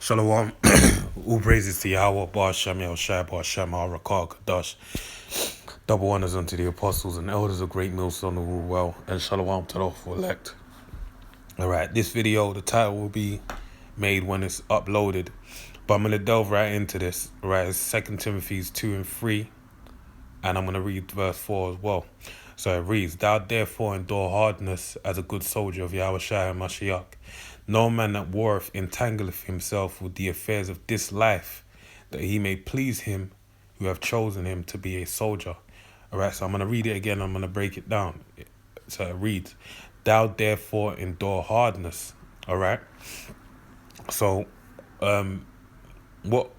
Shalom. All praises to Yahweh, Bar Shem, Shai, Bar Shem, Al Rakar, Kadash. Double honors unto the apostles and elders of great millstone who rule well, and Shalom to the awful elect. Alright, this video, the title will be made when it's uploaded, but I'm going to delve right into this. Alright, it's 2 Timothy 2 and 3, and I'm going to read verse 4 as well. So it reads, Thou therefore endure hardness as a good soldier of Yahweh Shai and Mashiach. No man that warreth entangleth himself with the affairs of this life, that he may please him who have chosen him to be a soldier. Alright, so I'm going to read it again. I'm going to break it down. So it reads, Thou therefore endure hardness. Alright. So, what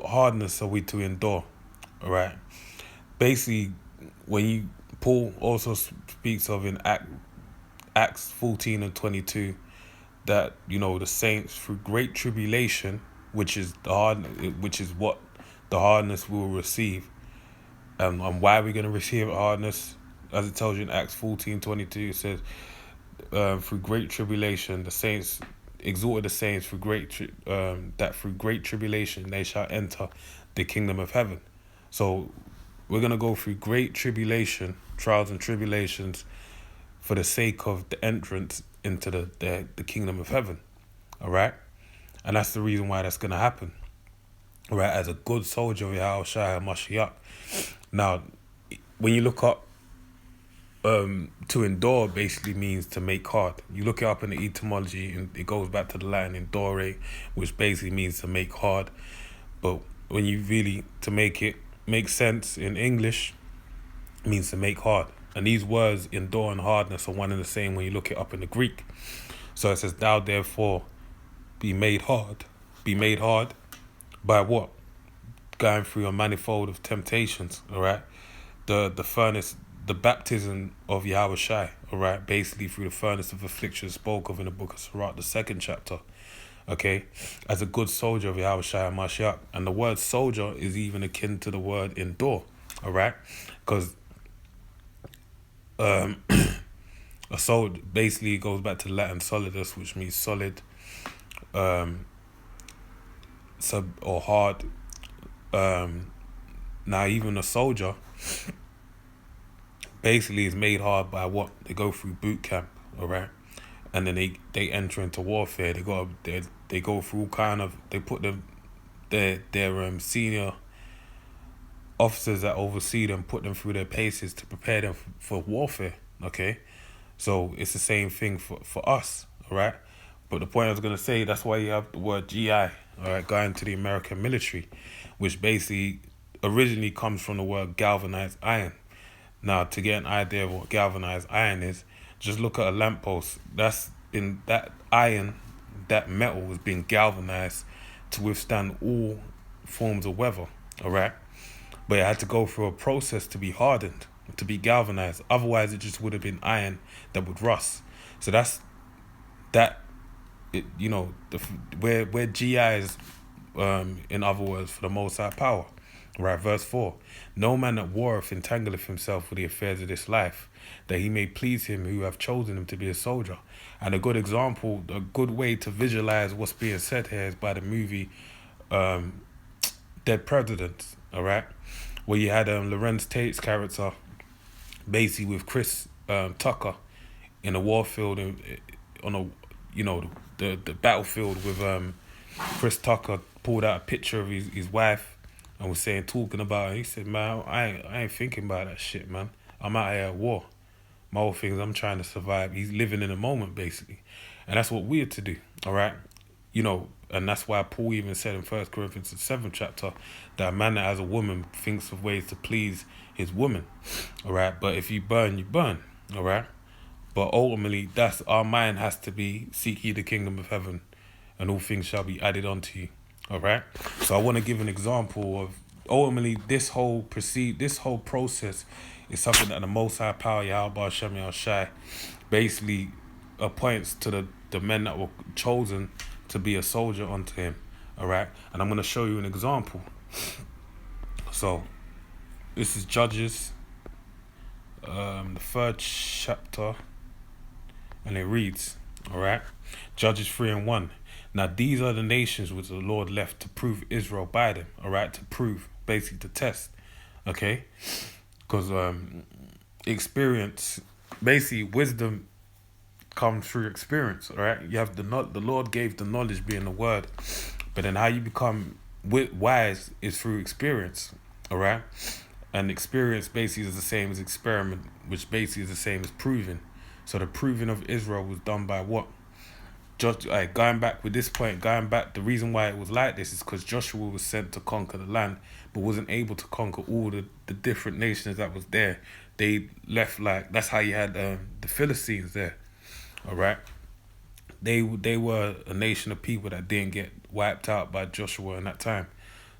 hardness are we to endure? Alright. Basically, when Paul also speaks of in Acts 14 and 22, that the saints through great tribulation, which is what the hardness will receive, and why we're going to receive hardness, as it tells you in Acts 14:22, it says, through great tribulation, the saints exhorted the saints through that through great tribulation they shall enter the kingdom of heaven. So we're going to go through great tribulation, trials and tribulations, for the sake of the entrance into the kingdom of heaven. All right? And that's the reason why that's going to happen. All right? As a good soldier of Yahweh Shai and Mashiach. Now, when you look up, to endure basically means to make hard. You look it up in the etymology, and it goes back to the Latin endore, which basically means to make hard. But when you really, to make it make sense in English, it means to make hard. And these words, endure and hardness, are one and the same when you look it up in the Greek. So it says, Thou therefore be made hard. Be made hard by what? Going through a manifold of temptations, all right? The furnace, the baptism of Yahweh Shai, all right? Basically through the furnace of affliction spoke of in the book of Sirach, the 2nd chapter, okay? As a good soldier of Yahweh Shai and Mashiach. And the word soldier is even akin to the word endure, all right? Because a solid basically goes back to Latin solidus, which means solid, sub or hard. Now even a soldier basically is made hard by what? They go through boot camp, all right, and then they enter into warfare. They go through they put their senior officers that oversee them, put them through their paces to prepare them for warfare, okay? So it's the same thing for us, all right? But the point I was going to say, that's why you have the word GI, all right, going to the American military, which basically originally comes from the word galvanized iron. Now, to get an idea of what galvanized iron is, just look at a lamppost. That's in that iron, that metal was being galvanized to withstand all forms of weather, all right? But it had to go through a process to be hardened, to be galvanized. Otherwise, it just would have been iron that would rust. So where GI is, in other words, for the Most High power. Right, verse 4. No man that warreth entangleth himself with the affairs of this life, that he may please him who have chosen him to be a soldier. And a good example, a good way to visualize what's being said here is by the movie Dead Presidents, all right? Where you had Lorenz Tate's character basically with Chris Tucker in a warfield, on the battlefield with Chris Tucker pulled out a picture of his wife and was talking about it. He said, man, I ain't thinking about that shit, man. I'm out here at war. My whole thing is I'm trying to survive. He's living in the moment, basically. And that's what we're to do, all right? And that's why Paul even said in 1 Corinthians the 7th chapter that a man that has a woman thinks of ways to please his woman, all right? But if you burn, you burn, all right? But ultimately, that's our mind has to be, seek ye the kingdom of heaven, and all things shall be added unto you, all right? So I want to give an example of, ultimately, this whole process is something that the Most High Power, Yahweh Shem Yahweh Shai, basically appoints to the men that were chosen to be a soldier unto him, all right? And I'm going to show you an example. So this is Judges, the 3rd chapter, and it reads, all right? Judges 3 and 1. Now, these are the nations which the Lord left to prove Israel by them, all right? To prove, basically to test, okay? Because experience, basically wisdom comes through experience, all right? You have the Lord gave the knowledge being the word, but then how you become wise is through experience, all right? And experience basically is the same as experiment, which basically is the same as proving. So the proving of Israel was done by what? Just going back with this point, the reason why it was like this is because Joshua was sent to conquer the land, but wasn't able to conquer all the different nations that was there. They left, that's how you had the Philistines there, all right? They were a nation of people that didn't get wiped out by Joshua in that time,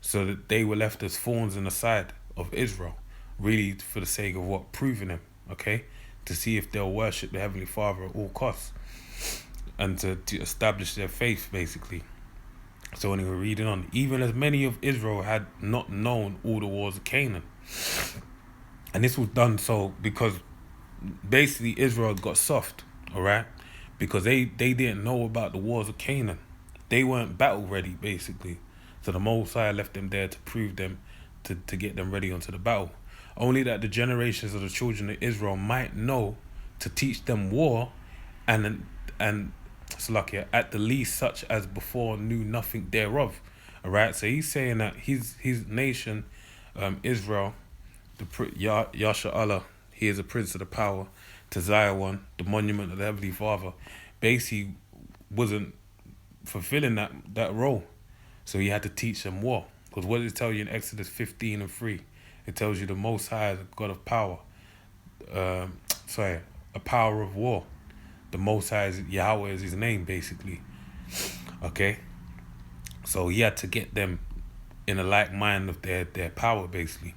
so that they were left as thorns in the side of Israel, really for the sake of what? Proving them, okay? To see if they'll worship the Heavenly Father at all costs, and to establish their faith, basically. So when we were reading on, even as many of Israel had not known all the wars of Canaan. And this was done so because basically Israel got soft, all right? Because they didn't know about the wars of Canaan. They weren't battle ready, basically. So the Most High left them there to prove them, to get them ready onto the battle. Only that the generations of the children of Israel might know, to teach them war, and it's lucky at the least such as before knew nothing thereof. All right, so he's saying that his nation, Israel, Yasha Allah, he is a prince of the power, to Zion, the monument of the Heavenly Father, basically wasn't fulfilling that role. So he had to teach them war. Because what does it tell you in Exodus 15:3? It tells you the Most High is a God of power. A power of war. The Most High is Yahweh is his name, basically. Okay? So he had to get them in a like mind of their power, basically.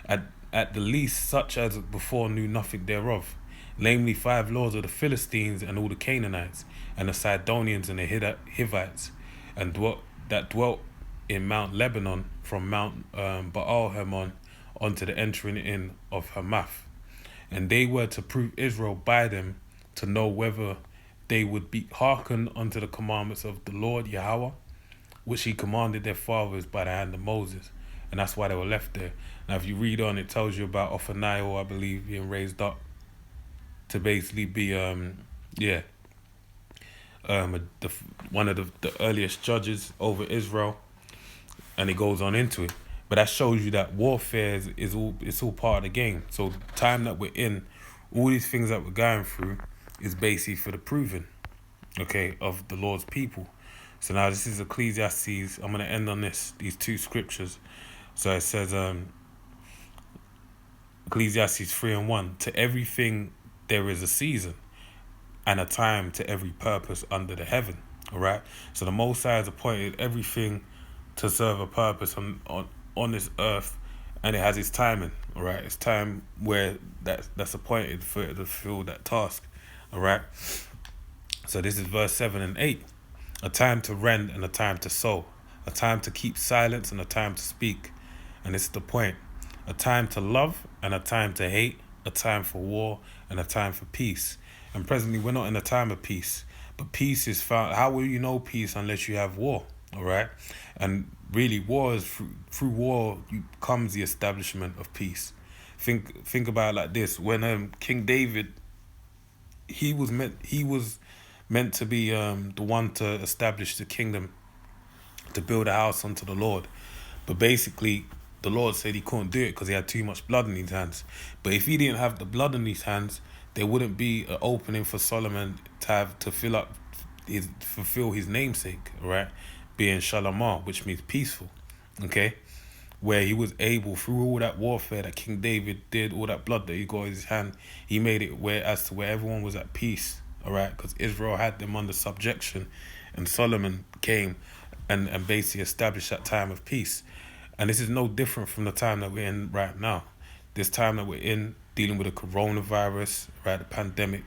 At the least, such as before knew nothing thereof. Namely 5 laws of the Philistines and all the Canaanites, and the Sidonians and the Hivites, and dwelt in Mount Lebanon, from Mount Baal Hermon unto the entering in of Hamath. And they were to prove Israel by them, to know whether they would hearken unto the commandments of the Lord Yahweh, which he commanded their fathers by the hand of Moses. And that's why they were left there. Now, if you read on, it tells you about Ophaniah, I believe, being raised up to basically be, one of the earliest judges over Israel. And it goes on into it. But that shows you that warfare is all part of the game. So the time that we're in, all these things that we're going through is basically for the proving, okay, of the Lord's people. So now this is Ecclesiastes. I'm going to end on these 2 scriptures. So it says, Ecclesiastes 3:1, to everything there is a season, and a time to every purpose under the heaven. All right. So the Most High has appointed everything to serve a purpose on this earth, and it has its timing. All right. It's time where that's appointed for it to fulfill that task. All right. So this is verse 7 and 8. A time to rend and a time to sow. A time to keep silence and a time to speak. And this is the point. A time to love and a time to hate. A time for war and a time for peace. And presently we're not in a time of peace. But peace is found. How will you know peace unless you have war? All right. And really war is through war comes the establishment of peace. Think about it like this. When King David, he was meant to be the one to establish the kingdom, to build a house unto the Lord. But basically, the Lord said he couldn't do it because he had too much blood in his hands. But if he didn't have the blood in his hands, there wouldn't be an opening for Solomon to fulfill his namesake, right? Being Shalom, which means peaceful, okay? Where he was able, through all that warfare that King David did, all that blood that he got in his hand, he made it where everyone was at peace, all right? Because Israel had them under subjection, and Solomon came and basically established that time of peace. And this is no different from the time that we're in right now. This time that we're in, dealing with the coronavirus, right, the pandemic,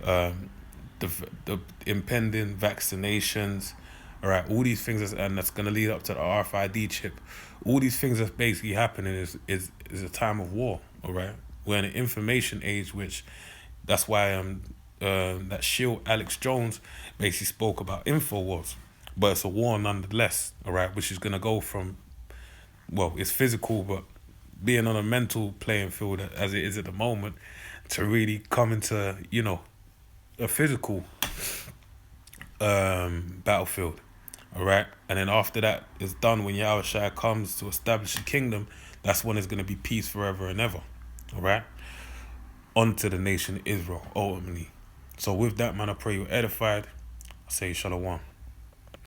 the impending vaccinations, all right, all these things, and that's going to lead up to the RFID chip. All these things that's basically happening is a time of war, all right? We're in an information age, which that's why that shield Alex Jones basically spoke about InfoWars, but it's a war nonetheless, all right, which is going to go from, well, it's physical, but being on a mental playing field as it is at the moment, to really come into, a physical battlefield, all right? And then after that is done, when Yahushua comes to establish the kingdom, that's when it's going to be peace forever and ever, all right? Onto the nation Israel, ultimately. So with that, man, I pray you're edified. I say shalom.